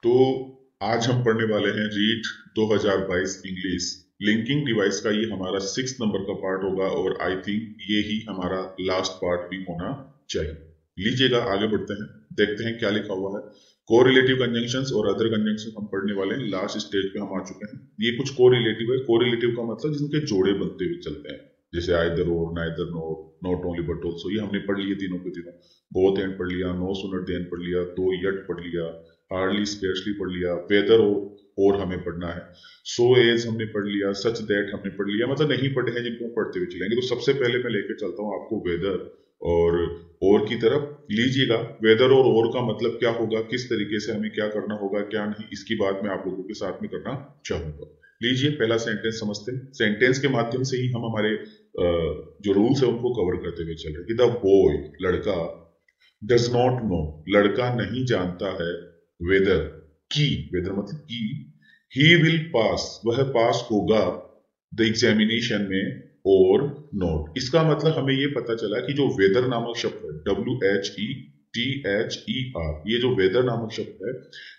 तो आज हम पढ़ने वाले हैं रीट 2022 इंग्लिश। लिंकिंग डिवाइस का ये हमारा 6 नंबर का पार्ट होगा और आई थिंक ये ही हमारा लास्ट पार्ट भी होना चाहिए। लीजिएगा आगे बढ़ते हैं, देखते हैं क्या लिखा हुआ है। कोरिलेटिव कंजंक्शंस और अदर कंजंक्शन हम पढ़ने वाले हैं, लास्ट स्टेज पे हम आ चुके हैं। ये कुछ कोरिलेटिव है। कोरिलेटिव का मतलब जिनके जोड़े बनते हुए चलते हैं, जैसे आइदर और, neither NOR, not only but also, ये हमने पढ़ लिए तीनों के तीनों। बोथ एंड पढ़ लिया, नो सूनर देन पढ़ लिया, दो यट पढ़ लिया, हार्डली स्पेशली पढ़ लिया, वेदर और हमें पढ़ना है, सो एज हमने पढ़ लिया, सच दैट हमने पढ़ लिया। मतलब नहीं पढ़े हैं जिनको पढ़ते हुए चलेंगे। तो सबसे पहले मैं लेकर चलता हूँ आपको वेदर और की तरफ। लीजिएगा, वेदर और का मतलब क्या होगा, किस तरीके से हमें क्या करना होगा, क्या नहीं, इसकी बात मैं आप लोगों के साथ में करना चाहूंगा। लीजिए पहला सेंटेंस समझते हैं। सेंटेंस के माध्यम से ही हम हमारे जो रूल्स है उनको कवर करते हुए चल रहे हैं। द बॉय, लड़का, डज नॉट नो, लड़का नहीं जानता है, वेदर, की, वेदर मतलब की, ही विल पास, वह पास होगा, द एग्जामिनेशन में, और नॉट। इसका मतलब हमें यह पता चला कि जो वेदर नामक शब्द है, WHETHER, ये जो वेदर नामक शब्द है,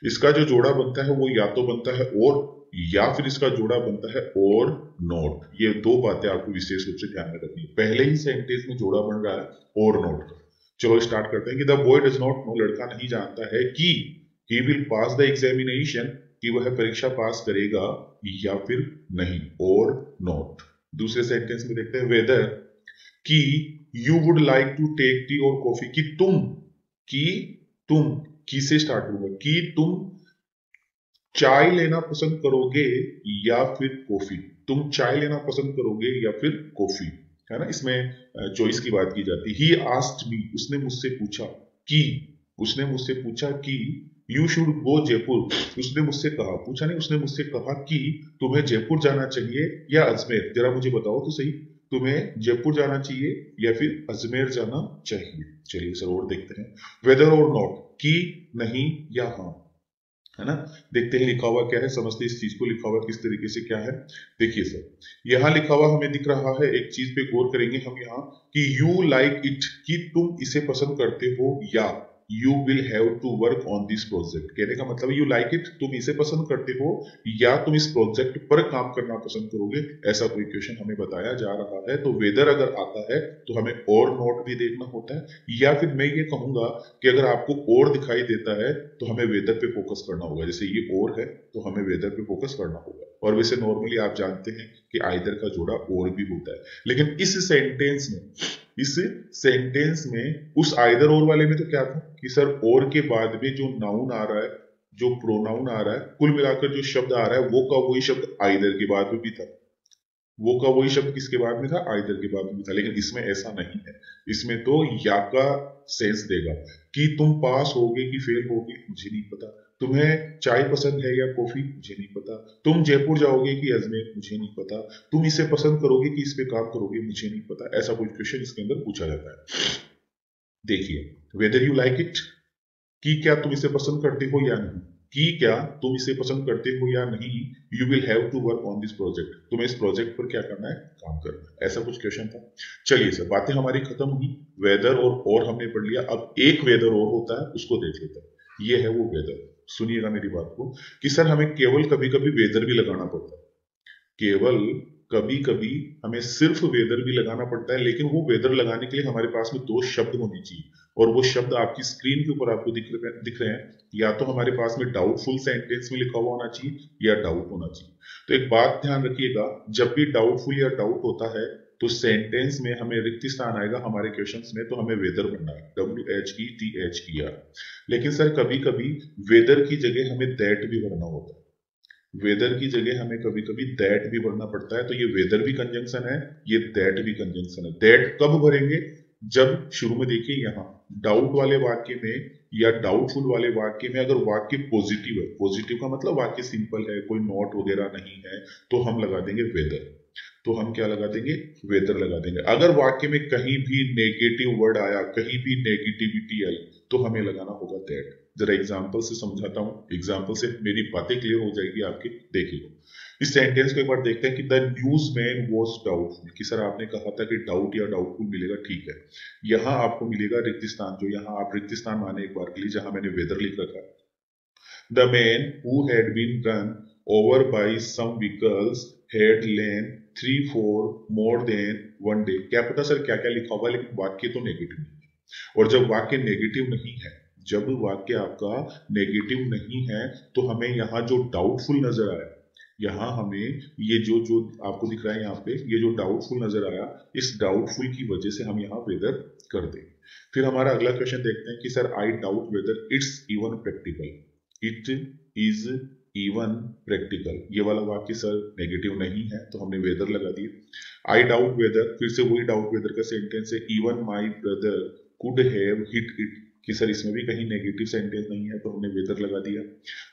इसका जो जोड़ा बनता है वो या तो बनता है और, या फिर इसका जोड़ा बनता है और नॉट। ये दो बातें आपको विशेष रूप से ध्यान में रखनी है। पहले ही सेंटेंस में जोड़ा बन रहा है और नॉट का। चलो स्टार्ट करते हैं कि the boy does not know, लड़का नहीं जानता है कि, he will pass the examination, कि वह परीक्षा पास करेगा या फिर नहीं, और नॉट। दूसरे सेंटेंस में देखते हैं वेदर, कि you would like to take tea और कॉफी, कि तुम, की से स्टार्ट होगा, कि तुम चाय लेना पसंद करोगे या फिर कॉफी, तुम चाय लेना पसंद करोगे या फिर कॉफी, है ना। इसमें चॉइस की बात की जाती है। ही आस्क्ड मी, उसने मुझसे पूछा, कि, उसने मुझसे पूछा कि, यू शुड गो जयपुर, उसने मुझसे कहा, पूछा नहीं, उसने मुझसे कहा कि तुम्हें जयपुर जाना चाहिए या अजमेर, जरा मुझे बताओ तो सही, तुम्हें जयपुर जाना चाहिए या फिर अजमेर जाना चाहिए। चलिए सर और देखते हैं। वेदर और नॉट, कि, नहीं या हाँ, है ना। देखते हैं लिखा हुआ क्या है, समझते हैं इस चीज को, लिखा हुआ किस तरीके से क्या है। देखिए सर, यहाँ लिखा हुआ हमें दिख रहा है, एक चीज पे गौर करेंगे हम यहाँ, कि यू लाइक इट, कि तुम इसे पसंद करते हो, या you will have to work on this project. कहने का मतलब यू लाइक इट, तुम इसे पसंद करते हो, या तुम इस प्रोजेक्ट पर काम करना पसंद करोगे, ऐसा कोई क्वेश्चन हमें बताया जा रहा है। तो वेदर अगर आता है तो हमें और नोट भी देखना होता है, या फिर मैं ये कहूंगा कि अगर आपको और दिखाई देता है तो हमें वेदर पे फोकस करना होगा। जैसे ये और है तो हमें वेदर पे फोकस करना होगा। और वैसे नॉर्मली आप जानते हैं कि आइदर का जोड़ा और भी होता है, लेकिन इस सेंटेंस में उस आइदर और वाले में तो क्या था कि सर और के बाद में जो नाउन आ रहा है, जो प्रोनाउन आ रहा है, कुल मिलाकर जो शब्द आ रहा है वो का वही शब्द आइदर के बाद में भी था, वो का वही शब्द किसके बाद में था, आइदर के बाद में था। लेकिन इसमें ऐसा नहीं है, इसमें तो या का सेंस देगा, कि तुम पास होगे कि फेल होगे मुझे नहीं पता, तुम्हें चाय पसंद है या कॉफी मुझे नहीं पता, तुम जयपुर जाओगे कि अजमेर मुझे नहीं पता, तुम इसे पसंद करोगे कि इस पे काम करोगे मुझे नहीं पता। ऐसा कोई क्वेश्चन इसके अंदर पूछा जाता है। देखिए, वेदर यू लाइक इट, कि क्या तुम इसे पसंद करते हो या नहीं, कि क्या तुम इसे पसंद करते हो या नहीं, you will have to work on this project, तुम्हें इस प्रोजेक्ट पर क्या करना है, काम करना है। ऐसा कुछ क्वेश्चन था। चलिए सर, बातें हमारी खत्म हुई, वेदर और हमने पढ़ लिया। अब एक वेदर और होता है, उसको देख लेते हैं। ये है वो वेदर। सुनिएगा मेरी बात को, कि सर हमें केवल कभी कभी वेदर भी लगाना पड़ता है, केवल कभी कभी हमें सिर्फ वेदर भी लगाना पड़ता है, लेकिन वो वेदर लगाने के लिए हमारे पास में दो शब्द होने चाहिए, और वो शब्द आपकी स्क्रीन के ऊपर आपको दिख रहे हैं। या तो हमारे पास में डाउटफुल सेंटेंस में लिखा हुआ होना चाहिए या डाउट होना चाहिए। तो एक बात ध्यान रखिएगा, जब भी डाउटफुल या डाउट होता है तो सेंटेंस में हमें रिक्त स्थान आएगा हमारे क्वेश्चंस में, तो हमें वेदर बनना है, WHETHER। लेकिन सर कभी कभी वेदर की जगह हमें दैट भी भरना होता है, वेदर की जगह हमें कभी कभी दैट भी भरना पड़ता है। तो ये वेदर भी कंजंक्शन है, ये दैट भी कंजंक्शन है। दैट कब भरेंगे, जब शुरू में देखिए यहाँ डाउट वाले वाक्य में या डाउटफुल वाले वाक्य में अगर वाक्य पॉजिटिव है, पॉजिटिव का मतलब वाक्य सिंपल है, कोई नॉट वगैरह नहीं है, तो हम लगा देंगे वेदर। तो हम क्या लगा देंगे, वेदर लगा देंगे। अगर वाक्य में कहीं भी नेगेटिव वर्ड आया, कहीं भी नेगेटिविटी आई, तो हमें लगाना होगा दैट। जरा एग्जाम्पल से समझाता हूं, एग्जाम्पल से मेरी बातें क्लियर हो जाएगी आपकी। देखिए इस सेंटेंस को एक बार देखते हैं कि the news man was doubtful, कि सर आपने कहा था कि डाउट या डाउटफुल मिलेगा, ठीक है। यहाँ आपको मिलेगा रिक्त स्थान, जो यहाँ आप रिक्त स्थान माने एक बार के लिए, जहां मैंने वेदर लिख रखा है। The man who had been run over by some vehicles had lain 3-4 more than one day. क्या पता सर क्या क्या लिखा होगा, लेकिन वाक्य तो नेगेटिव नहीं है। और जब वाक्य नेगेटिव नहीं है, जब वाक्य आपका नेगेटिव नहीं है, तो हमें यहाँ जो डाउटफुल नजर आया, यहाँ हमें ये जो जो आपको दिख रहा है यहाँ पे, ये जो डाउटफुल नजर आया, इस डाउटफुल की वजह से हम यहाँ वेदर कर देंगे। फिर हमारा अगला क्वेश्चन देखते हैं कि sir I doubt whether it's even practical. It is even practical, ये वाला वाक्य सर नेगेटिव नहीं है, तो हमने वेदर लगा दिया। आई डाउट वेदर, फिर से वही डाउट वेदर का सेंटेंस है। Even my brother could have hit it, कि सर इसमें भी कहीं नेगेटिव सेंटेंस नहीं है, तो हमने वेदर लगा दिया।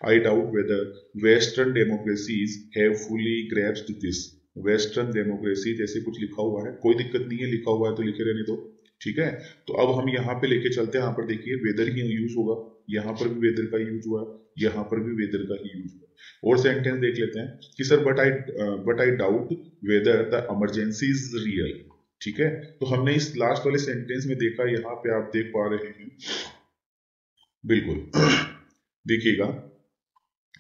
I doubt whether western democracies have fully grasped this. Western democracy जैसे कुछ लिखा हुआ है, कोई दिक्कत नहीं है, लिखा हुआ है तो लिखे रहने दो, ठीक है। तो अब हम यहाँ पे लेके चलते हैं, यहाँ पर देखिए वेदर ही यूज होगा, यहाँ पर भी वेदर का यूज हुआ, यहाँ पर भी वेदर का ही यूज हुआ। और सेंटेंस देख लेते हैं कि sir but I doubt whether the emergency is real, ठीक है। तो हमने इस लास्ट वाले सेंटेंस में देखा, यहाँ पे आप देख पा रहे हैं, बिल्कुल देखिएगा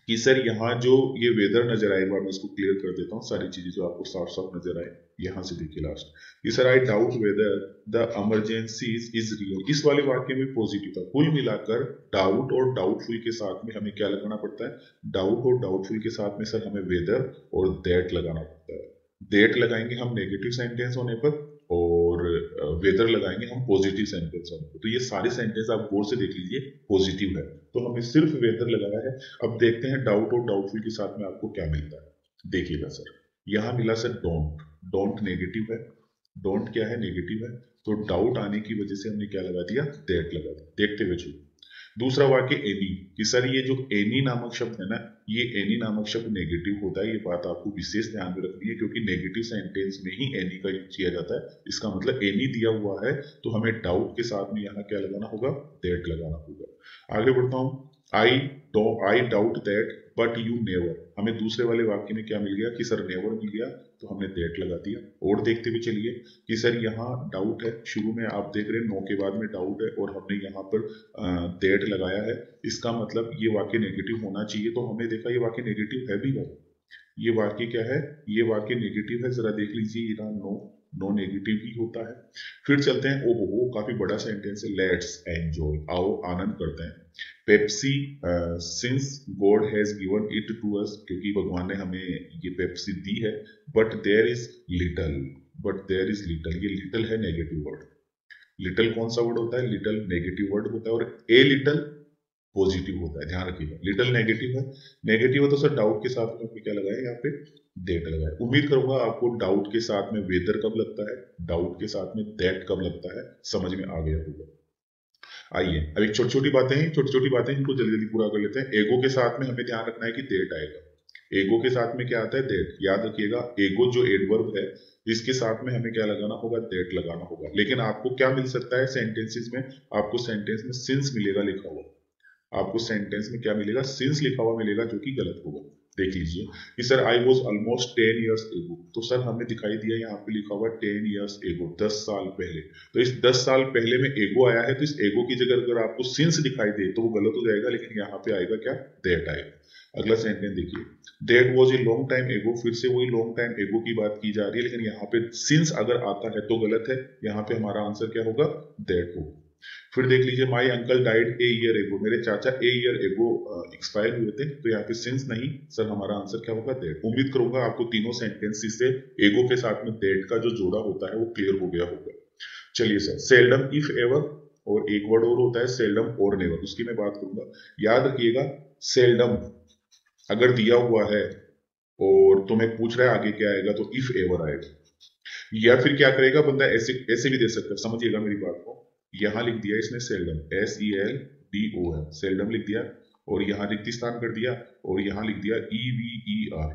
कि सर यहाँ जो ये वेदर नजर आए, एक बार मैं इसको क्लियर कर देता हूँ, सारी चीजें जो आपको साफ साफ नजर आए। यहाँ से देखिए लास्ट कि sir I doubt whether the emergency is real, इस वाले वाक्य में पॉजिटिव था। कुल मिलाकर डाउट और डाउटफुल के साथ में हमें क्या लगाना पड़ता है, डाउट और डाउटफुल के साथ में सर हमें वेदर और दैट लगाना पड़ता है। दैट लगाएंगे हम नेगेटिव सेंटेंस होने पर, और वेदर लगाएंगे हम पॉजिटिव सेंटेंस होने पर। तो ये सारे सेंटेंस आप गौर से देख लीजिए पॉजिटिव है, तो हमने सिर्फ वेदर लगाया है। अब देखते हैं डाउट और डाउटफुल के साथ में आपको क्या मिलता है। देखिएगा सर, यहाँ मिला सर डोंट, डोंट नेगेटिव है, डोंट क्या है, नेगेटिव है, तो डाउट आने की वजह से हमने क्या लगा दिया, दैट लगा दिया। देखते हुए चलो दूसरा वाक्य एनी, कि सर ये जो एनी नामक शब्द है ना, ये एनी नामक शब्द नेगेटिव होता है। ये बात आपको विशेष ध्यान में रखनी है, क्योंकि नेगेटिव सेंटेंस में ही एनी का यूज किया जाता है। इसका मतलब एनी दिया हुआ है, तो हमें डाउट के साथ में यहाँ क्या लगाना होगा, दैट लगाना होगा। आगे बढ़ता हूँ, I doubt that but you never, हमें दूसरे वाले वाक्य में क्या मिल गया कि सर नेवर मिल गया, तो हमने दैट लगा दिया। और देखते हुए चलिए कि सर यहाँ डाउट है, शुरू में आप देख रहे हैं नो के बाद में डाउट है, और हमने यहाँ पर दैट लगाया है। इसका मतलब ये वाक्य नेगेटिव होना चाहिए, तो हमने देखा ये वाक्य नेगेटिव है भी है। ये वाक्य क्या है, ये वाक्य नेगेटिव है, जरा देख लीजिए, ये नो, नो नेगेटिव ही होता है। फिर चलते हैं, ओहो काफी बड़ा सेंटेंस है, लेट्स एंजॉय, आओ आनंद करते हैं। Pepsi since God has given it to us, क्योंकि भगवान ने हमें ये पेप्सी दी है। But there is little, but there is little, ये लिटल है नेगेटिव वर्ड। लिटल कौन सा वर्ड होता है, लिटल नेगेटिव वर्ड होता है, और ए लिटल पॉजिटिव होता है, ध्यान रखिएगा। लिटल नेगेटिव है, नेगेटिव है तो सर डाउट के साथ में हमने क्या लगाया, यहाँ पे दैट लगाया। उम्मीद करूंगा आपको डाउट के साथ में वेदर कब लगता है, डाउट के साथ में दैट कब लगता है, समझ में आ गया होगा। आइए अब एक छोटी छोटी बातें हैं, छोटी छोटी बातें इनको जल्दी जल्दी पूरा कर लेते हैं। एगो के साथ में हमें ध्यान रखना है कि दैट आएगा। एगो के साथ में क्या आता है, दैट। याद रखिएगा, एगो जो एडवर्ब है, इसके साथ में हमें क्या लगाना होगा, दैट लगाना होगा। लेकिन आपको क्या मिल सकता है सेंटेंसेस में, आपको सेंटेंस में सिंस मिलेगा लिखा हुआ, आपको सेंटेंस में क्या मिलेगा, सिंस लिखा हुआ मिलेगा, जो कि गलत होगा। देख लीजिए कि sir I was almost 10 years ago, तो सर हमें दिखाई दिया यहाँ पे लिखा हुआ 10 ईयर्स एगो, 10 साल पहले। तो इस 10 साल पहले में एगो आया है, तो इस एगो की जगह अगर आपको सिंस दिखाई दे तो वो गलत हो जाएगा, लेकिन यहाँ पे आएगा क्या, दैट आएगा। अगला सेंटेंस देखिए, that was a long time एगो, फिर से वही लॉन्ग टाइम एगो की बात की जा रही है, लेकिन यहाँ पे सिंस अगर आता है तो गलत है, यहाँ पे हमारा आंसर क्या होगा, दैट होगा। फिर देख लीजिए, my uncle died a year ago, मेरे चाचा ए ईयर एगो एक्सपायर हुए थे, तो यहाँ पे सिंस नहीं, सर हमारा आंसर क्या होगा, दैट। उम्मीद करूंगा आपको तीनों सेंटेंसेस से एगो के साथ में दैट का जो जोड़ा होता है वो क्लियर हो गया होगा। चलिए सर, सेल्डम इफ एवर, और एक वर्ड और होता है सेल्डम और नेवर, उसकी मैं बात करूंगा। याद रखिएगा, सेल्डम अगर दिया हुआ है और तुम्हें पूछ रहा है आगे क्या आएगा, तो इफ एवर आएगा। या फिर क्या करेगा बंदा, ऐसे ऐसे भी दे सकता है, समझिएगा मेरी बात को। यहां लिख दिया इसने सेल्डम, SELDOM, सेल्डम लिख दिया, और यहां रिक्त स्थान कर दिया, और यहां लिख दिया EVER,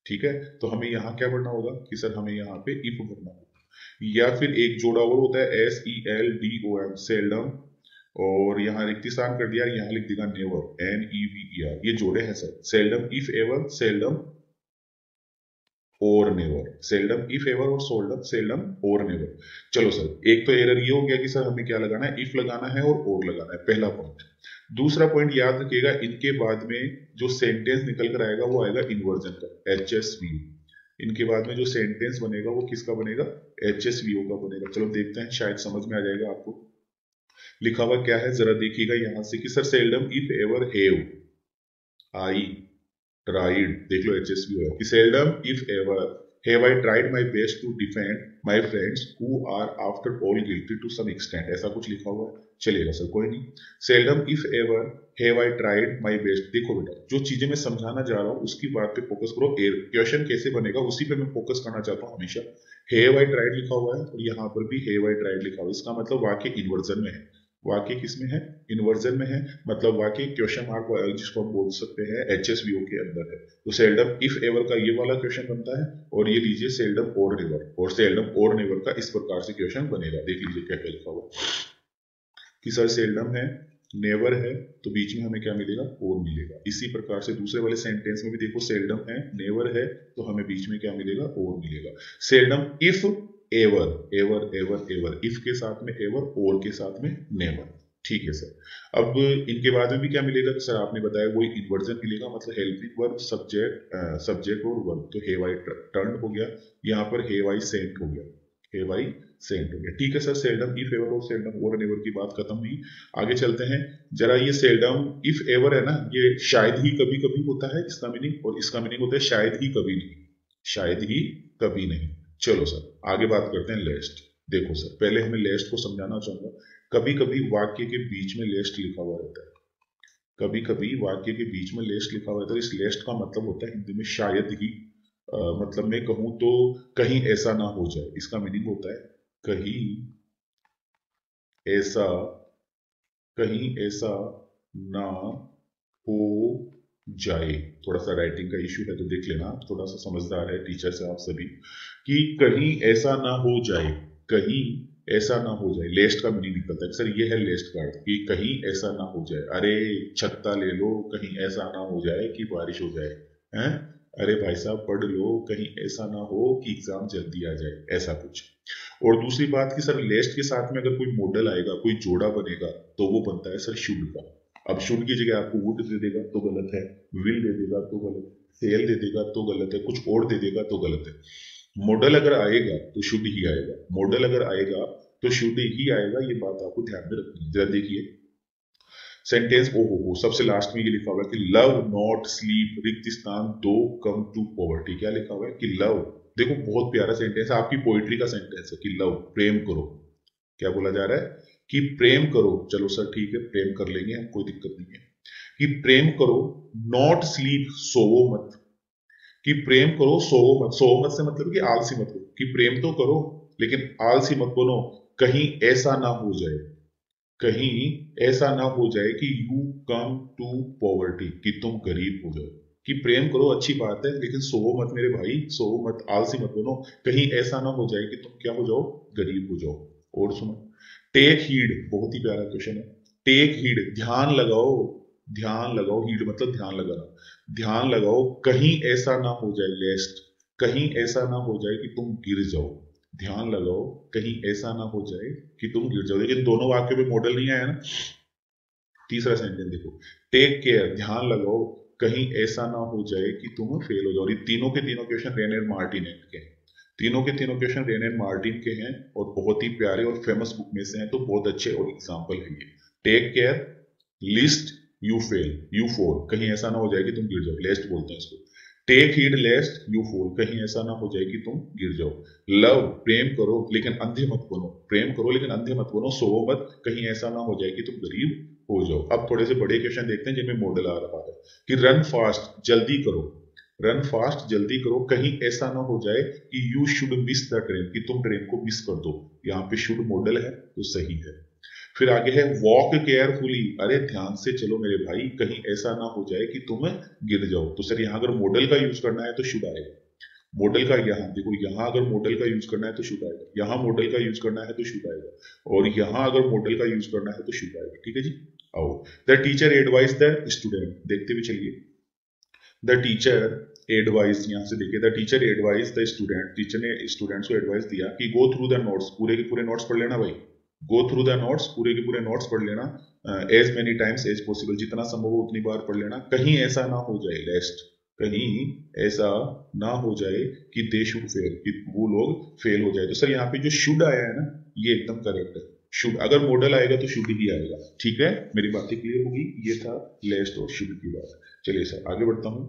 ठीक है। तो हमें यहाँ क्या पढ़ना होगा कि सर हमें यहाँ पे इफ पढ़ना होगा। या फिर एक जोड़ा और होता है SELDOM, सेल्डम, और यहाँ रिक्त स्थान कर दिया, यहाँ लिख देगा नेवर, NEVER, ये जोड़े हैं sir, seldom if ever, seldom और नेवर, सेल्डम इफ एवर और सोल्डम सेल्डम और नेवर। चलो सर, एक तो एरर ये हो गया कि सर हमें क्या लगाना है, इफ लगाना है और लगाना है, पहला पॉइंट। दूसरा पॉइंट याद रखिएगा, इनके बाद में जो सेंटेंस निकल कर आएगा वो आएगा इन्वर्जन का, HSVO। इनके बाद में जो सेंटेंस बनेगा वो किसका बनेगा, HSVO का बनेगा। चलो देखते हैं, शायद समझ में आ जाएगा आपको। लिखा हुआ क्या है जरा देखिएगा यहां से कि sir seldom if ever have I tried, देख लो HSVO है कि seldom if ever have I tried my best to defend my friends who are after all guilty to some extent, ऐसा कुछ लिखा हुआ है। चलेगा सर, कोई नहीं। Seldom if ever have I tried my best, देखो बेटा जो चीजें मैं समझाना चाह रहा हूँ उसकी बात पे फोकस करो, क्वेश्चन कैसे बनेगा उसी पे मैं फोकस करना चाहता हूँ हमेशा। हैव आई ट्राइड लिखा हुआ है और यहाँ पर भी हैव आई ट्राइड लिखा हुआ है, इसका मतलब वाक्य इन्वर्जन में है। वाक्य किसमें है, इन्वर्जन में है, मतलब वाक्य क्वेश्चन मार्क जिसको हम बोल सकते हैं HSVO के अंदर है। तो सेल्डम इफ एवर का ये वाला क्वेश्चन बनता है, और ये लीजिए सेल्डम और नेवर, और सेल्डम और नेवर का इस प्रकार से क्वेश्चन बनेगा। देख लीजिए क्या क्या लिखा हुआ कि सर सेल्डम है, नेवर है, तो बीच में हमें क्या मिलेगा, और मिलेगा। इसी प्रकार से दूसरे वाले सेंटेंस में भी देखो सेल्डम है, नेवर है, तो हमें बीच में क्या मिलेगा, और मिलेगा। Seldom if ever, ever ever ever, if के साथ में एवर, और के साथ में नेवर। ठीक है सर। अब इनके बाद में भी क्या मिलेगा, सर आपने बताया वही इन्वर्जन मिलेगा, मतलब हेल्पिंग वर्ब, सब्जेक्ट और वर्ब। तो हैव आई टर्न्ड हो गया, यहाँ पर हैव आई सेंट हो गया, हैव आई सेंट हो गया। ठीक है सर, सेल्डम इफ एवर और सेल्डम और नेवर की बात खत्म हुई। आगे चलते हैं जरा। ये सेल्डम इफ एवर है ना, ये शायद ही कभी कभी होता है इसका मीनिंग, और इसका मीनिंग होता है शायद ही कभी नहीं, शायद ही कभी नहीं। चलो सर आगे बात करते हैं लेस्ट। देखो सर पहले हमें लेस्ट को समझाना चाहूंगा। कभी कभी वाक्य के बीच में लेस्ट लिखा हुआ रहता है, कभी कभी वाक्य के बीच में लेस्ट लिखा हुआ रहता है। इस लेस्ट का मतलब होता है हिंदी में शायद ही, मतलब मैं कहूं तो कहीं ऐसा ना हो जाए, इसका मीनिंग होता है कहीं ऐसा, कहीं ऐसा ना हो जाए। थोड़ा सा राइटिंग का इश्यू है तो देख लेना, थोड़ा सा समझदार है टीचर से आप सभी, कि कहीं ऐसा ना हो जाए, कहीं ऐसा ना हो जाए। लेस्ट का मीनिंग निकलता है सर, ये है लेस्ट का अर्थ कि कहीं ऐसा ना हो जाए। अरे छत्ता ले लो, कहीं ऐसा ना हो जाए कि बारिश हो जाए, हैं? अरे भाई साहब पढ़ लो, कहीं ऐसा ना हो कि एग्जाम जल्दी आ जाए, ऐसा कुछ। और दूसरी बात कि सर लेस्ट के साथ में अगर कोई मॉडल आएगा, कोई जोड़ा बनेगा, तो वो बनता है सर शुड का। अब शुड की जगह आपको वुड दे देगा तो गलत है, विल दे देगा तो गलत है, सेल दे देगा तो गलत है, कुछ और दे देगा तो गलत है। मॉडल अगर आएगा तो शुड ही आएगा, मॉडल अगर आएगा तो शुड ही आएगा, ये बात आपको ध्यान में रखनी है। जरा देखिए सेंटेंस, ओ हो सबसे लास्ट में ये लिखा हुआ है कि लव नॉट स्लीप रिक्त स्थान दो कम टू पॉवर्टी। क्या लिखा हुआ है कि लव, देखो बहुत प्यारा सेंटेंस है, आपकी पोइट्री का सेंटेंस है कि लव प्रेम करो। क्या बोला जा रहा है कि प्रेम करो। चलो सर ठीक है प्रेम कर लेंगे हम, कोई दिक्कत नहीं है। कि प्रेम करो, नॉट स्लीप सोवो मत, कि प्रेम करो सोवो मत। सोवो मत से मतलब कि आलसी मत बनो, कि प्रेम तो करो लेकिन आलसी मत बनो। कहीं ऐसा ना हो जाए, कहीं ऐसा ना हो जाए कि यू कम टू पॉवर्टी, कि तुम गरीब हो जाओ। कि प्रेम करो अच्छी बात है, लेकिन सोवो मत मेरे भाई, सोवो मत, आलसी मत बनो। कहीं ऐसा ना हो जाए कि तुम क्या हो जाओ, गरीब हो जाओ। और सुनो, टेक हीड, बहुत ही प्यारा क्वेश्चन है। टेक हीड, ध्यान लगाओ, ध्यान लगाओ, हीड मतलब ध्यान लगाना। ध्यान लगाओ कहीं ऐसा ना हो जाए, लेस्ट, कहीं ऐसा ना हो जाए कि तुम गिर जाओ। ध्यान लगाओ कहीं ऐसा ना हो जाए कि तुम गिर जाओ। लेकिन दोनों वाक्यों में मॉडल नहीं आया ना। तीसरा सेंटेंस देखो, टेक केयर, ध्यान लगाओ कहीं ऐसा ना हो जाए कि तुम फेल हो जाओ। ये तीनों के तीनों क्वेश्चन रेन एंड मार्टिन के हैं, तीनों के तीनों क्वेश्चन रेन एंड मार्टिन के हैं और बहुत ही प्यारे और फेमस बुक में से हैं, तो बहुत अच्छे और एग्जाम्पल है ये। Take care, lest, you fail, you fall, कहीं ऐसा ना हो जाए कि तुम गिर जाओ, लेस्ट बोलते हैं इसको। Take heed lest you fall, कहीं ऐसा ना हो जाए कि तुम गिर जाओ। लव, प्रेम करो लेकिन अंधे मत बनो, प्रेम करो लेकिन अंधे मत बनो। सोवो मत, कहीं ऐसा ना हो जाए कि तुम गरीब हो जाओ। अब थोड़े से बड़े क्वेश्चन देखते हैं जिनमें मॉडल आ रहा है कि रन फास्ट, जल्दी करो, रन फास्ट जल्दी करो, कहीं ऐसा ना हो जाए कि you should miss the train, कि तुम ट्रेन को मिस कर दो। यहाँ पे शुड मॉडल है तो सही है। फिर आगे है वॉक केयरफुली, अरे ध्यान से चलो मेरे भाई, कहीं ऐसा ना हो जाए कि तुम गिर जाओ। तो सर यहाँ अगर मॉडल का यूज करना है तो शुड आएगा। मॉडल का यहाँ देखो, यहाँ अगर मॉडल का यूज करना है तो शुड आएगा, यहाँ मॉडल का यूज करना है तो शुड आएगा, और यहाँ अगर मॉडल का यूज करना है तो शुड आएगा। ठीक है जी, आओ। The teacher advise the student, देखते हुए चलिए। द टीचर एडवाइज, यहां से देखिए, the teacher advise the student, teacher ने स्टूडेंट्स को एडवाइस दिया कि गो थ्रू द नोट्स, पूरे के पूरे नोट्स पढ़ लेना भाई, गो थ्रू द नोट्स, पूरे के पूरे नोट्स पढ़ लेना, as many times as possible, जितना संभव हो उतनी बार पढ़ लेना। कहीं ऐसा ना हो जाए लेस्ट, कहीं ऐसा ना हो जाए कि दे शुड फेल, कि वो लोग फेल हो जाए। तो सर यहाँ पे जो शुड आया है ना, ये एकदम करेक्ट है। शुड, अगर मॉडल आएगा तो शुड ही आएगा। ठीक है, मेरी बातें क्लियर होगी। ये था लेस्ट और शुड की बात। चलिए सर आगे बढ़ता हूँ।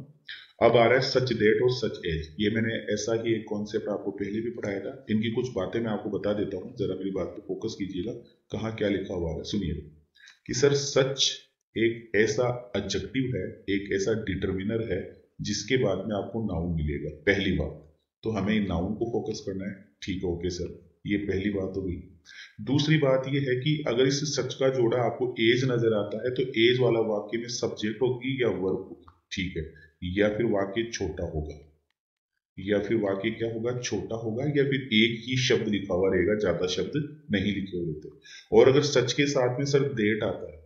अब आ रहा है सच डेट और सच एज। ये मैंने ऐसा ही एक कॉन्सेप्ट आपको पहले भी पढ़ाया था। इनकी कुछ बातें मैं आपको बता देता हूँ, जरा मेरी बात पे फोकस कीजिएगा। कहाँ क्या लिखा हुआ है सुनिए कि सर सच एक ऐसा एडजेक्टिव है, एक ऐसा डिटर्मिनर है जिसके बाद में आपको नाउन मिलेगा। पहली बात तो हमें नाउन को फोकस करना है। ठीक है, ओके सर, ये पहली बात हो गई। दूसरी बात ये है कि अगर इस सच का जोड़ा आपको एज नजर आता है तो एज वाला वाक्य में सब्जेक्ट होगी या वर्ब होगी। ठीक है, या फिर वाक्य छोटा होगा, या फिर वाक्य क्या होगा, छोटा होगा, या फिर एक ही शब्द लिखा हुआ रहेगा, ज्यादा शब्द नहीं लिखे हुए थे। और अगर सच के साथ में सर डेट आता है,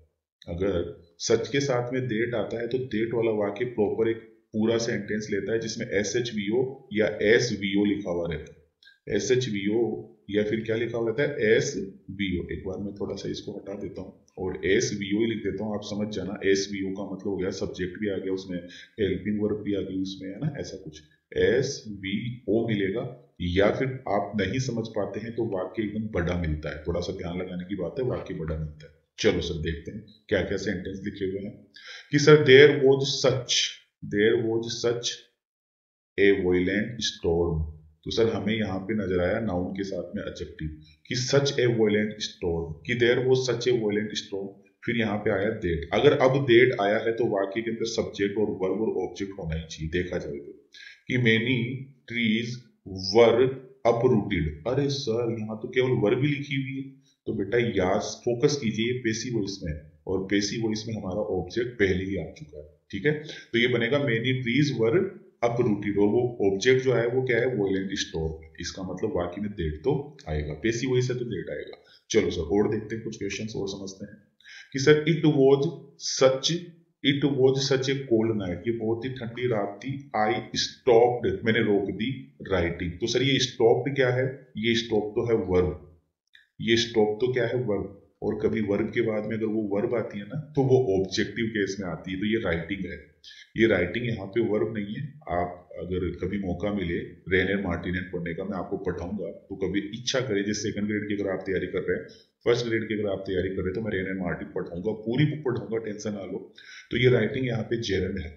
अगर सच के साथ में डेट आता है तो डेट वाला वाक्य प्रॉपर एक पूरा सेंटेंस लेता है जिसमें एस एच वी ओ या एस वी ओ लिखा हुआ रहता है। एस एच वी ओ या फिर क्या लिखा हुआ रहता है, एस वी ओ। एक बार मैं थोड़ा सा इसको हटा देता हूँ और एस वी ओ ही लिख देता हूँ, आप समझ जाना। एस वी ओ का मतलब हो गया सब्जेक्ट भी आ गया उसमें, हेल्पिंग वर्ब भी आ गई उसमें, है ना, ऐसा कुछ एस वी ओ मिलेगा। या फिर आप नहीं समझ पाते हैं तो वाक्य एकदम बड़ा मिलता है, थोड़ा सा ध्यान लगाने की बात है, वाक्य बड़ा मिलता है। चलो सर देखते हैं क्या क्या सेंटेंस लिखे हुए हैं कि sir there was such a violent storm. तो सर हमें यहाँ पे नजर आया नाउन के साथ में एडजेक्टिव कि सच ए वोइलेंट स्टॉर्म, कि there was such a violent storm. फिर यहाँ पे आया डेट। अगर अब डेट आया है तो वाक्य के अंदर सब्जेक्ट और वर्ब और ऑब्जेक्ट होना ही चाहिए, देखा जाए तो। कि मेनी ट्रीज वर अपरूटेड। अरे सर यहाँ तो केवल वर्ब ही लिखी हुई है। तो बेटा याद फोकस कीजिए, पेसिव वॉइस में, और पेसिव वॉइस में हमारा ऑब्जेक्ट पहले ही आ चुका है। ठीक है, तो ये बनेगा मेनी ट्रीज वर अपरूटेड, और वो ऑब्जेक्ट जो है वो क्या है, वोलेंट स्टॉर्म। इसका मतलब वाक्य में डेट तो आएगा, पेसिव वॉइस है तो डेट आएगा। चलो सर और देखते हैं, कुछ क्वेश्चंस और समझते हैं कि sir it was such a cold night, ये बहुत ही ठंडी रात थी। आई स्टॉप्ड, मैंने रोक दी राइटिंग। तो सर ये स्टॉप्ड क्या है, ये स्टॉप तो है वर्ब, ये स्टॉप तो क्या है वर्ब। और कभी वर्ब के बाद में अगर वो वर्ब आती है ना तो वो ऑब्जेक्टिव केस में आती है, तो ये राइटिंग है। ये राइटिंग यहाँ पे वर्ब नहीं है। आप अगर कभी मौका मिले रेनर मार्टिनेट पढ़ने का, मैं आपको पढ़ाऊंगा, तो कभी इच्छा करे, जैसे सेकंड ग्रेड की अगर आप तैयारी कर रहे हैं, फर्स्ट ग्रेड की अगर आप तैयारी कर रहे हैं, तो मैं रेनर मार्टिन पढ़ाऊंगा, पूरी बुक पढ़ाऊंगा, टेंशन ना लो। तो ये राइटिंग यहाँ पे जेरंड है।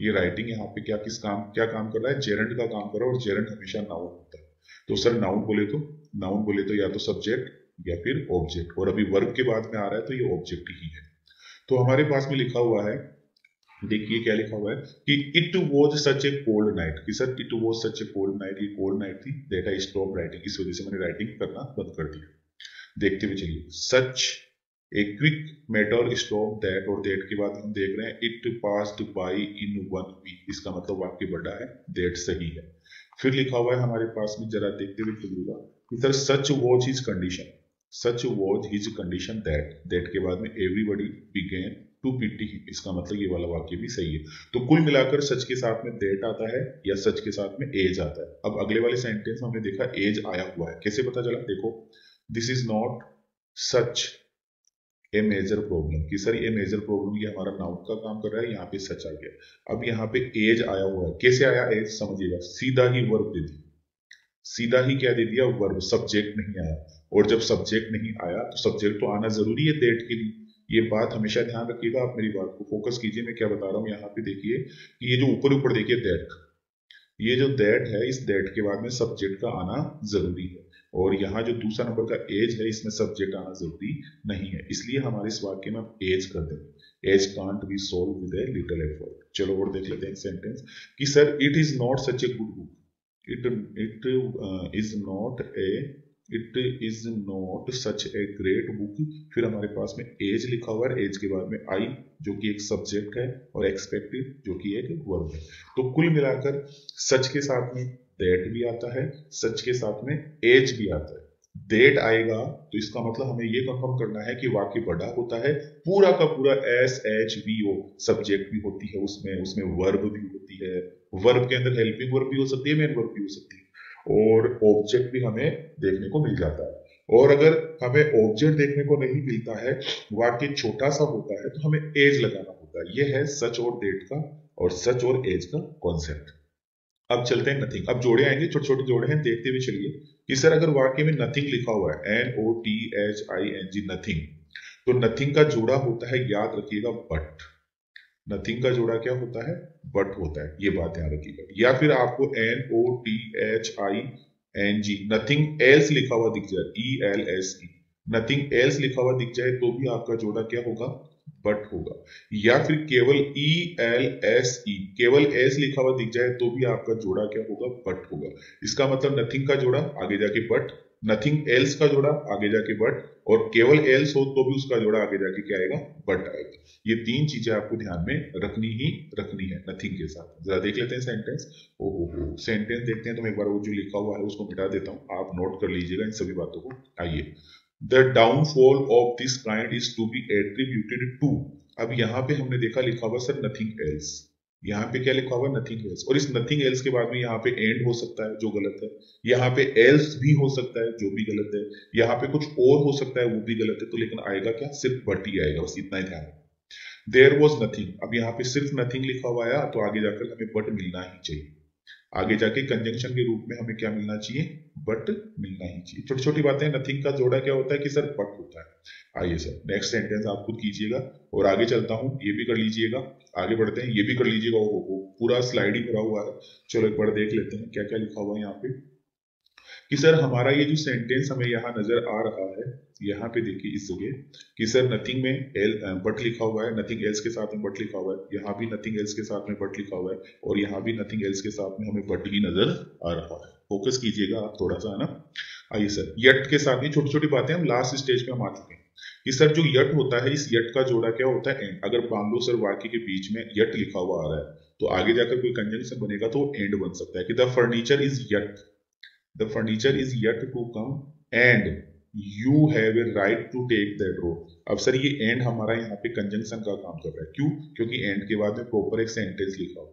ये राइटिंग यहाँ पे क्या काम कर रहा है, जेरंड का काम कर रहा है, और जेरंड हमेशा नाउन होता है। तो सर नाउन बोले तो या तो सब्जेक्ट या फिर ऑब्जेक्ट, और अभी वर्ब के बाद में आ रहा है तो ये ऑब्जेक्ट ही है। तो हमारे पास में लिखा हुआ है, देखिए क्या लिखा हुआ है कि it was such a cold night, कि sir it was such a cold night, ये कोल्ड नाइट थी, दैट आई स्टॉप राइटिंग, इस वजह से मैंने राइटिंग करना बंद कर दिया। देखते हुए चलिए, such a quick matter stop that, और दैट के बाद हम देख रहे हैं it passed by in one week, इसका मतलब वाक्य बड़ा है, दैट सही है। फिर लिखा हुआ है हमारे पास में, जरा देखते हुए चलिएगा कि sir such was his condition, such was his condition that के बाद में everybody began to pity him, इसका मतलब ये वाला वाक्य भी सही है। तो कुल मिलाकर सच के साथ में दैट आता है या सच के साथ में एज आता है। अब अगले वाले सेंटेंस में हमने देखा एज आया हुआ है, कैसे पता चला, देखो this is not such a major problem, कि सर ये मेजर प्रॉब्लम, ये हमारा नाउन का काम कर रहा है, यहाँ पे सच आ गया। अब यहाँ पे एज आया हुआ है, कैसे आया एज समझिएगा, सीधा ही वर्ब दे दी, सीधा ही क्या दे दिया, वर्ब, सब्जेक्ट नहीं आया। और जब सब्जेक्ट नहीं आया तो सब्जेक्ट तो आना जरूरी है दैट के लिए, ये बात हमेशा ध्यान रखिएगा। आप मेरी बात को फोकस कीजिए, मैं क्या बता रहा हूँ। यहाँ पे देखिए कि ये जो ऊपर ऊपर देखिए दैट, ये जो दैट है, इस दैट के बाद में सब्जेक्ट का आना जरूरी है, और यहाँ जो दूसरा नंबर का एज है, इसमें सब्जेक्ट आना जरूरी नहीं है, इसलिए हमारे इस वाक्य में हम एज कर देंगे। As can't be solve with a little effort. चलो और देख लेते हैं सेंटेंस कि sir it is not such a good book, it is not such a great book. फिर हमारे पास में एज लिखा हुआ है, एज के बाद में आई जो कि एक सब्जेक्ट है, और एक्सपेक्टेड जो कि एक वर्ब है। तो कुल मिलाकर सच के साथ में दैट भी आता है, सच के साथ में एज भी आता है। डेट आएगा तो इसका मतलब हमें ये कंफर्म करना है कि वाक्य बड़ा होता है, पूरा का पूरा S H V O, subject भी होती है उसमें वर्ब भी होती है, वर्ब के अंदर हेल्पिंग वर्ब भी हो सकती है, मेन वर्ब भी हो सकती है, और ऑब्जेक्ट भी हमें देखने को मिल जाता है। और अगर हमें ऑब्जेक्ट देखने को नहीं मिलता है, वाक्य छोटा सा होता है, तो हमें एज लगाना होता है। यह है सच और दैट का और सच और एज का कॉन्सेप्ट। अब चलते हैं नथिंग। अब जोड़े आएंगे, छोटे छोटे जोड़े हैं, देखते हुए चलिए कि सर अगर वाक्य में नथिंग लिखा हुआ है, NOTHING, नथिंग, तो नथिंग का जोड़ा होता है, याद रखिएगा, बट। नथिंग का जोड़ा क्या होता है? बट होता है, ये बात ध्यान रखिएगा। या फिर आपको NOTHING, नथिंग एल्स लिखा हुआ दिख जाए, ELSE, नथिंग एल्स लिखा हुआ दिख जाए, तो भी आपका जोड़ा क्या होगा? बट होगा। या फिर केवल ELSE, केवल एस लिखा हुआ दिख जाए, तो भी आपका जोड़ा क्या होगा? बट होगा। इसका मतलब नथिंग का जोड़ा आगे जाके बट, नथिंग एल्स का जोड़ा आगे जाके बट, और केवल एल्स हो तो भी उसका जोड़ा आगे जाके क्या आएगा? बट आएगा। ये तीन चीजें आपको ध्यान में रखनी है नथिंग के साथ। जरा देख लेते हैं सेंटेंस। ओहो, सेंटेंस देखते हैं तो मैं एक बार वो जो लिखा हुआ है उसको मिटा देता हूं, आप नोट कर लीजिएगा इन सभी बातों को। आइए, the downfall of this kind is to be attributed to. अब यहाँ पे हमने देखा लिखा हुआ सर नथिंग एल्स, यहाँ पे क्या लिखा हुआ? Nothing else. और इस नथिंग एल्स के बाद में यहाँ पे एंड हो सकता है, जो गलत है। यहाँ पे एल्स भी हो सकता है, जो भी गलत है। यहाँ पे कुछ और हो सकता है, वो भी गलत है। तो लेकिन आएगा क्या? सिर्फ बट ही आएगा, बस इतना ही ध्यान रखना। देयर वॉज नथिंग, अब यहाँ पे सिर्फ नथिंग लिखा हुआ है, तो आगे जाकर हमें बट मिलना ही चाहिए। आगे जाके कंजंक्शन के रूप में हमें क्या मिलना चाहिए? बट मिलना ही चाहिए। छोटी छोटी बातें। नथिंग का जोड़ा क्या होता है? कि सर बट होता है। आइए सर, नेक्स्ट सेंटेंस आप खुद कीजिएगा और आगे चलता हूं, ये भी कर लीजिएगा। आगे बढ़ते हैं, ये भी कर लीजिएगा। वो पूरा स्लाइड ही भरा हुआ है। चलो एक बार देख लेते हैं क्या क्या लिखा हुआ है यहाँ पे। कि सर हमारा ये जो सेंटेंस हमें यहाँ नजर आ रहा है, यहाँ पे देखिए इस जगह कि सर नथिंग में एल बट लिखा हुआ है, नथिंग एल्स के साथ में बट लिखा हुआ है, यहाँ भी नथिंग एल्स के साथ में बट लिखा हुआ है, और यहाँ भी नथिंग एल्स के साथ में हमें बट ही नजर आ रहा है। फोकस कीजिएगा आप थोड़ा सा, है ना। आइए सर, यट के साथ ही छोटी छोटी बातें, हम लास्ट स्टेज पे हम आ चुके हैं कि सर जो यट होता है, इस यट का जोड़ा क्या होता है? एंड। अगर मान लो सर वाक्य के बीच में यट लिखा हुआ आ रहा है, तो आगे जाकर कोई कंजंक्शन बनेगा तो एंड बन सकता है कि the furniture is yet, the furniture is yet to come and you have a right to take that role। अब सर ये एंड हमारा यहाँ पे कंजंक्शन का काम कर रहा है। क्यों? क्योंकि एंड के बाद में प्रॉपर एक सेंटेंस लिखा हुआ,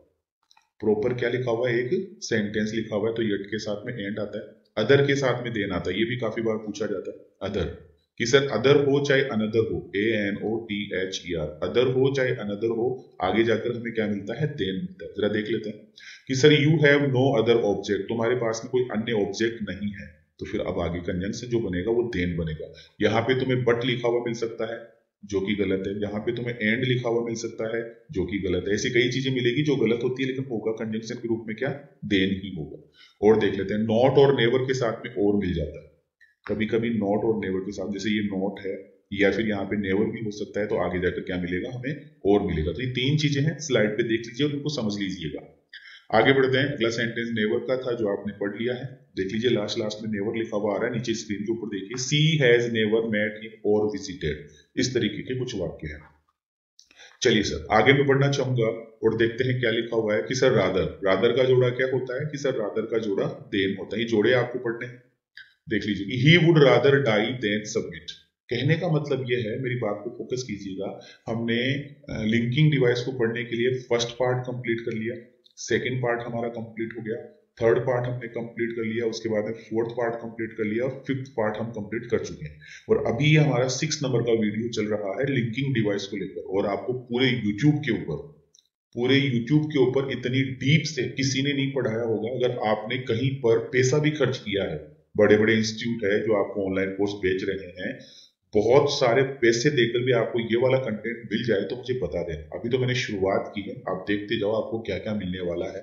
प्रॉपर क्या लिखा हुआ है? एक सेंटेंस लिखा हुआ है। तो यट के साथ में एंड आता है, अदर के साथ में देन आता है। ये भी काफी बार पूछा जाता है, अदर, कि सर अदर हो चाहे अनदर हो, ANOTHER, अदर हो चाहे अनदर हो, आगे जाकर हमें क्या मिलता है? देन मिलता है। जरा देख लेते हैं कि sir you have no other object, तुम्हारे पास में कोई अन्य ऑब्जेक्ट नहीं है। तो फिर अब आगे कंजंक्शन जो बनेगा वो देन बनेगा। यहाँ पे तुम्हें बट लिखा हुआ मिल सकता है, जो कि गलत है। यहाँ पे तुम्हें एंड लिखा हुआ मिल सकता है, जो कि गलत है। ऐसी कई चीजें मिलेगी जो गलत होती है, लेकिन होगा कंजंक्शन के रूप में क्या? देन ही होगा। और देख लेते हैं, नॉट और नेवर के साथ में और मिल जाता है। कभी कभी नॉट और नेवर के साथ, जैसे ये नॉट है या फिर यहाँ पे नेवर भी हो सकता है, तो आगे जाकर क्या मिलेगा? हमें और मिलेगा। तो ये तीन चीजें हैं, स्लाइड पे देख लीजिए और उनको समझ लीजिएगा। आगे बढ़ते हैं। अगला सेंटेंस नेवर का था, जो आपने पढ़ लिया है। देख लीजिए, लास्ट लास्ट में नेवर लिखा हुआ आ रहा है, नीचे स्क्रीन के ऊपर देखिए, सी हैज नेवर मेट हिम और विजिटेड। इस तरीके के कुछ वाक्य हैं। चलिए सर, आगे मैं बढ़ना चाहूंगा और देखते हैं क्या लिखा हुआ है कि सर रादर, रादर का जोड़ा क्या होता है? कि सर रादर का जोड़ा देन होता है। ये जोड़े आपको पढ़ने हैं, देख लीजिए। He would rather die than submit. कहने का मतलब यह है, मेरी बात को फोकस कीजिएगा, हमने लिंकिंग डिवाइस को पढ़ने के लिए फर्स्ट पार्ट कंप्लीट कर लिया, सेकंड पार्ट हमारा कंप्लीट हो गया, थर्ड पार्ट हमने कंप्लीट कर लिया, उसके बाद में फोर्थ पार्ट कंप्लीट कर लिया, और फिफ्थ पार्ट हम कंप्लीट कर चुके हैं। और अभी ये हमारा 6 नंबर का वीडियो चल रहा है लिंकिंग डिवाइस को लेकर। और आपको पूरे यूट्यूब के ऊपर इतनी डीप से किसी ने नहीं पढ़ाया होगा। अगर आपने कहीं पर पैसा भी खर्च किया है, बड़े बड़े इंस्टीट्यूट है जो आपको ऑनलाइन कोर्स बेच रहे हैं, बहुत सारे पैसे देकर भी आपको ये वाला कंटेंट मिल जाए तो मुझे बता दें। अभी तो मैंने शुरुआत की है, आप देखते जाओ आपको क्या क्या मिलने वाला है।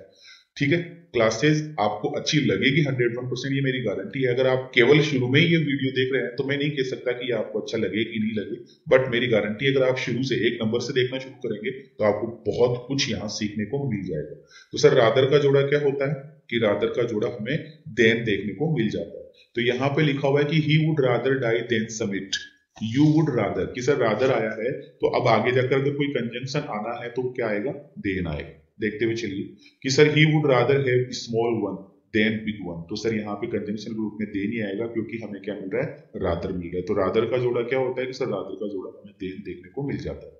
ठीक है, क्लासेस आपको अच्छी लगेगी 101%, ये मेरी गारंटी है। अगर आप केवल शुरू में ही ये वीडियो देख रहे हैं तो मैं नहीं कह सकता कि ये आपको अच्छा लगे कि नहीं लगे, बट मेरी गारंटी है अगर आप शुरू से 1 नंबर से देखना शुरू करेंगे तो आपको बहुत कुछ यहाँ सीखने को मिल जाएगा। तो सर रादर का जोड़ा क्या होता है? कि रादर का जोड़ा हमें देन देखने को मिल जाता है। तो यहाँ पे लिखा हुआ है कि he would rather die than submit. You would rather, कि सर रादर आया है, तो अब आगे जाकर अगर कोई कंजंक्शन आना है तो क्या आएगा? देन आएगा। देखते हुए चलिए कि sir he would rather have small one than big one. तो सर यहाँ पे कंजंक्शन के रूप में देन ही आएगा, क्योंकि हमें क्या मिल रहा है? रादर मिल रहा है। तो रादर का जोड़ा क्या होता है? कि सर रादर का जोड़ा हमें देन देखने को मिल जाता है।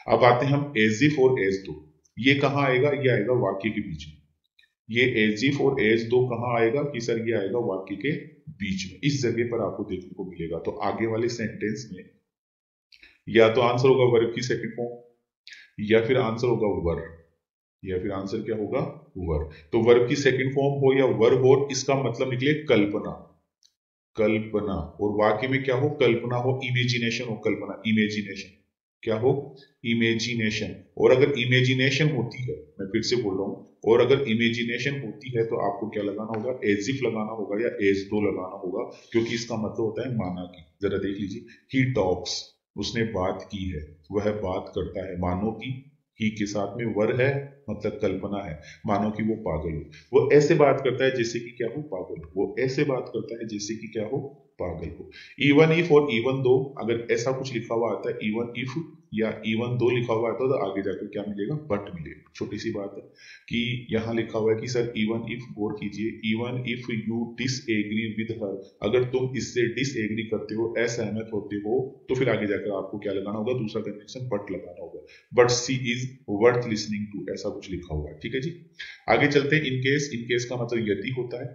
अब आते हैं हम एज इफ और एज दो। ये कहाँ आएगा? ये आएगा वाक्य के बीच में। ये एज इफ और एज दो कहाँ आएगा? कि सर ये आएगा वाक्य के बीच में, इस जगह पर आपको देखने को मिलेगा। तो आगे वाले सेंटेंस में या तो आंसर होगा वर्ब की सेकंड फॉर्म, या फिर आंसर होगा वर, या फिर आंसर क्या होगा वर। तो वर्ब की सेकंड फॉर्म हो या वर्ब हो, इसका मतलब निकले कल्पना, कल्पना। और वाक्य में क्या हो, कल्पना हो, इमेजिनेशन हो, कल्पना इमेजिनेशन, क्या हो इमेजिनेशन। और अगर इमेजिनेशन होती है, मैं फिर से बोल रहा हूं, और अगर इमेजिनेशन होती है तो आपको क्या लगाना होगा, एज इफ लगाना होगा या एज दो लगाना होगा, क्योंकि इसका मतलब होता है माना की। जरा देख लीजिए, ही टॉक्स, उसने बात की है, वह बात करता है, मानो की ही के साथ में वर है, मतलब कल्पना है, मानो कि वो पागल हो, वो ऐसे बात करता है जैसे कि क्या हो पागल हो, वो ऐसे बात करता है जैसे कि क्या हो पागल हो। इवन इफ और इवन दो, अगर ऐसा कुछ लिखा हुआ आता है इवन इफ या इवन दो लिखा हुआ आता है, तो आगे जाकर क्या मिलेगा, बट मिलेगा। छोटी सी बात है कि यहाँ लिखा हुआ है कि सर इवन इफ, गौर कीजिए, even if you disagree with her, अगर तुम इससे डिसएग्री करते हो, असहमत होते हो, तो फिर आगे जाकर आपको क्या लगाना होगा, दूसरा कंजंक्शन बट लगाना होगा। But she is worth listening to, ऐसा कुछ लिखा हुआ है। ठीक है जी, आगे चलते हैं। इनकेस, इनकेस का मतलब यदि होता है।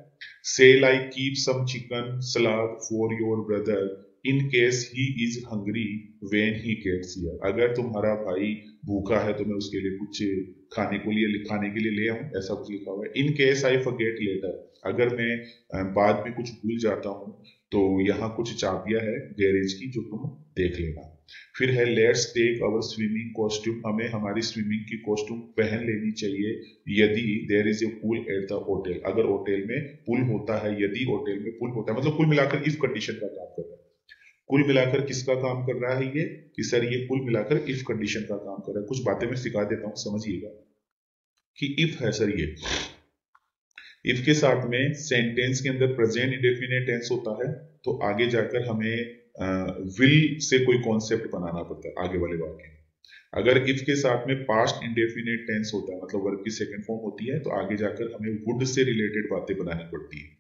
Say like keep some chicken salad for your brother in case he is hungry when he gets here, अगर तुम्हारा भाई भूखा है तो मैं उसके लिए कुछ खाने के लिए ले आऊं, ऐसा कुछ लिखा हुआ है। In case I forget later, अगर मैं बाद में कुछ भूल जाता हूं तो यहाँ कुछ चाबियां है गैरेज की, जो तुम देख लेना। फिर है let's take our swimming costume, हमें हमारी स्विमिंग की कॉस्ट्यूम पहन लेनी चाहिए यदि there is a pool at the hotel, अगर होटल में पूल होता है, यदि होटल में पूल होता है, मतलब कुल मिलाकर इफ कंडीशन का काम कर रहा है। कुल मिलाकर किसका काम कर रहा है ये, कि सर ये कुल मिलाकर इफ कंडीशन का काम कर रहा है। कुछ बातें मैं सिखा देता हूं, समझिएगा कि इफ है सर, ये इफ के साथ में सेंटेंस के अंदर प्रेजेंट इंडेफिनिट टेंस होता है, तो आगे जाकर हमें विल से कोई कॉन्सेप्ट बनाना पड़ता है आगे वाले वाक्य में। अगर इफ के साथ में पास्ट इंडेफिनिट टेंस होता है, मतलब वर्ब की सेकंड फॉर्म होती है, तो आगे जाकर हमें वुड से रिलेटेड बातें बनानी पड़ती है।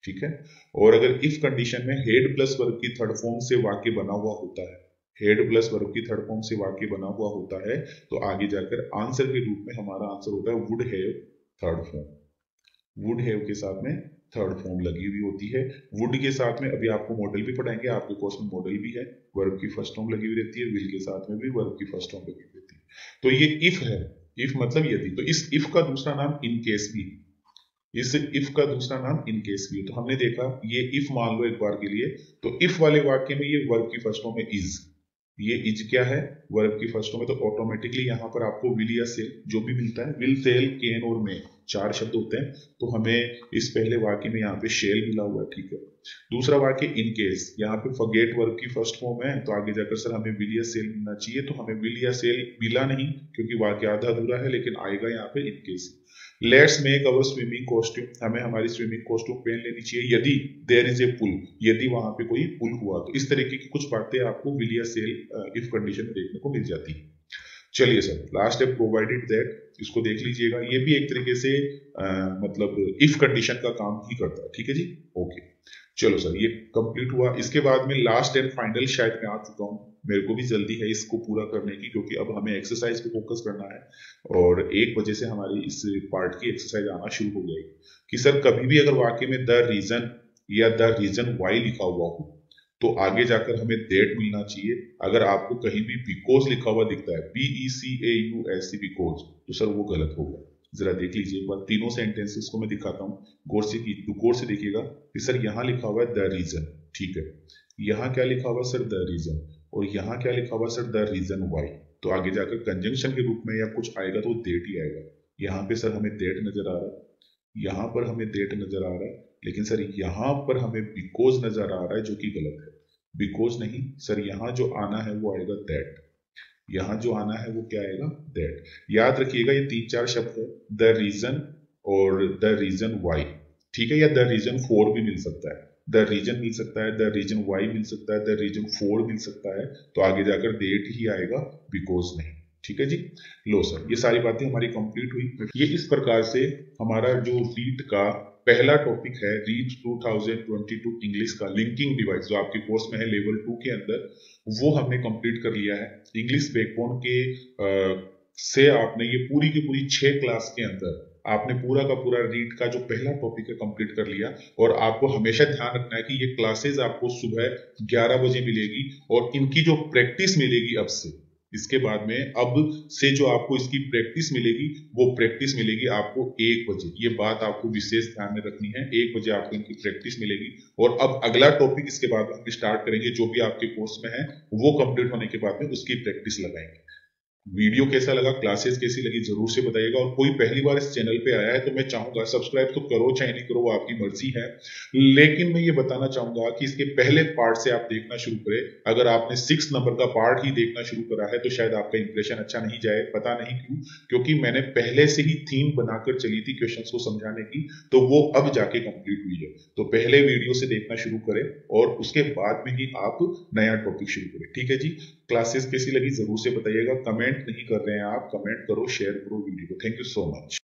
ठीक है, और अगर इफ कंडीशन में हेड प्लस वर्ब की थर्ड फॉर्म से वाक्य बना हुआ होता है, हेड प्लस वर्ब की थर्ड फॉर्म से वाक्य बना हुआ होता है, तो आगे जाकर आंसर के रूप में हमारा आंसर होता है would have third form, would have के साथ में थर्ड फॉर्म लगी हुई होती है। वुड के साथ में अभी आपको मॉडल भी पढ़ाएंगे, आपके कोर्स में मॉडल भी है, वर्ब की फर्स्ट फॉर्म लगी हुई रहती है, विल के साथ में भी वर्ब की फर्स्ट फॉर्म लगी हुई रहती है। तो ये इफ है, इफ मतलब यदि, तो इस इफ का दूसरा नाम इन केस भी, इस इफ का दूसरा नाम इन केस भी है। तो हमने देखा ये इफ मान लो एक बार के लिए, तो इफ वाले वाक्य में ये वर्ब की फर्स्ट फॉर्म है इज, ये इज क्या है, वर्ब की फर्स्ट फॉर्म है, तो ऑटोमेटिकली यहाँ पर आपको विल या सेल जो भी मिलता है, विल सेल कैन और मे, चार शब्द होते हैं, तो हमें इस पहले वाक्य में यहाँ पे शेल मिला हुआ है। ठीक है, दूसरा वाक्य इन केस, यहाँ पे फॉरगेट वर्ब की फर्स्ट फॉर्म है, तो आगे जाकर सर हमें विल या सेल मिलना चाहिए, तो हमें विल या सेल मिला नहीं क्योंकि वाक्य आधा अधूरा है, लेकिन आएगा यहाँ पे in case. Let's make our swimming costume, हमें हमारी स्विमिंग कॉस्ट्यूम पहन लेनी चाहिए यदि देयर इज ए पुल, यदि वहां पे कोई पुल हुआ। तो इस तरीके की कुछ बातें आपको विल या सेल इफ कंडीशन में देखने को मिल जाती है। चलिए सर, लास्ट है प्रोवाइडेड दैट, इसको देख लीजिएगा, ये भी एक तरीके से मतलब इफ कंडीशन का काम ही करता है। ठीक है जी, ओके, चलो सर ये कंप्लीट हुआ। इसके बाद में लास्ट एंड फाइनल शायद मैं आ चुका हूँ, मेरे को भी जल्दी है इसको पूरा करने की, क्योंकि अब हमें एक्सरसाइज पे फोकस करना है, और 1 बजे से हमारी इस पार्ट की एक्सरसाइज आना शुरू हो जाएगी। कि सर कभी भी अगर वाक्य में द रीजन या द रीजन वाई लिखा हुआ हो, तो आगे जाकर हमें दैट मिलना चाहिए। अगर आपको कहीं भी बिकॉज लिखा हुआ दिखता है, BECAUSE बिकॉज, तो सर वो गलत होगा। जरा देख लीजिए एक बार, तीनों सेंटेंसेस को मैं दिखाता हूँ, गौर से देखिएगा कि सर यहाँ लिखा हुआ है द रीजन, ठीक है, यहाँ क्या लिखा हुआ सर द रीजन, और यहाँ क्या लिखा हुआ सर द रीजन वाई। तो आगे जाकर कंजंक्शन के रूप में या कुछ आएगा तो देट ही आएगा। यहाँ पे सर हमें देट नजर आ रहा है, यहाँ पर हमें देट नजर आ रहा है, लेकिन सर यहाँ पर हमें बिकॉज नजर आ रहा है, जो कि गलत है। बिकॉज नहीं सर, यहाँ जो आना है वो आएगा दैट, यहाँ जो आना है वो क्या आएगा दैट। याद रखिएगा ये 3-4 शब्द है, द रीजन और द रीजन वाई, ठीक है, या द रीजन फॉर भी मिल सकता है, द रीजन मिल सकता है, द रीजन वाई मिल सकता है, द रीजन फॉर मिल सकता है, तो आगे जाकर देट ही आएगा, बिकॉज नहीं। ठीक है जी, लो सर ये सारी बातें हमारी कंप्लीट हुई। ये इस प्रकार से हमारा जो रीट का पहला टॉपिक है, रीट 2022 इंग्लिश का लिंकिंग डिवाइस, जो आपके कोर्स में है लेवल 2 के अंदर, वो हमने कंप्लीट कर लिया है। इंग्लिश बैकबोन के से आपने ये पूरी की पूरी 6 क्लास के अंदर आपने पूरा का पूरा रीड का जो पहला टॉपिक है कंप्लीट कर लिया। और आपको हमेशा ध्यान रखना है कि ये क्लासेस आपको सुबह 11 बजे मिलेगी और इनकी जो प्रैक्टिस मिलेगी अब से, इसके बाद में अब से जो आपको इसकी प्रैक्टिस मिलेगी वो प्रैक्टिस मिलेगी आपको 1 बजे। ये बात आपको विशेष ध्यान में रखनी है, 1 बजे आपको इनकी प्रैक्टिस मिलेगी। और अब अगला टॉपिक इसके बाद हम स्टार्ट करेंगे, जो भी आपके कोर्स में है वो कंप्लीट होने के बाद में उसकी प्रैक्टिस लगाएंगे। वीडियो कैसा लगा, क्लासेस कैसी लगी, जरूर से बताइएगा। और कोई पहली बार इस चैनल पे आया है तो मैं चाहूंगा सब्सक्राइब तो करो, चाहे नहीं करो वो आपकी मर्जी है, लेकिन मैं ये बताना चाहूंगा कि इसके पहले पार्ट से आप देखना शुरू करें। अगर आपने 6 नंबर का पार्ट ही देखना शुरू करा है तो शायद आपका इंप्रेशन अच्छा नहीं जाए, पता नहीं क्यों, क्योंकि मैंने पहले से ही थीम बनाकर चली थी क्वेश्चंस को समझाने की, तो वो अब जाके कंप्लीट हुई है। तो पहले वीडियो से देखना शुरू करें और उसके बाद में ही आप नया टॉपिक शुरू करें। ठीक है जी, क्लासेस कैसी लगी जरूर से बताइएगा। कमेंट नहीं कर रहे हैं आप, कमेंट करो, शेयर करो वीडियो को। Thank you so much.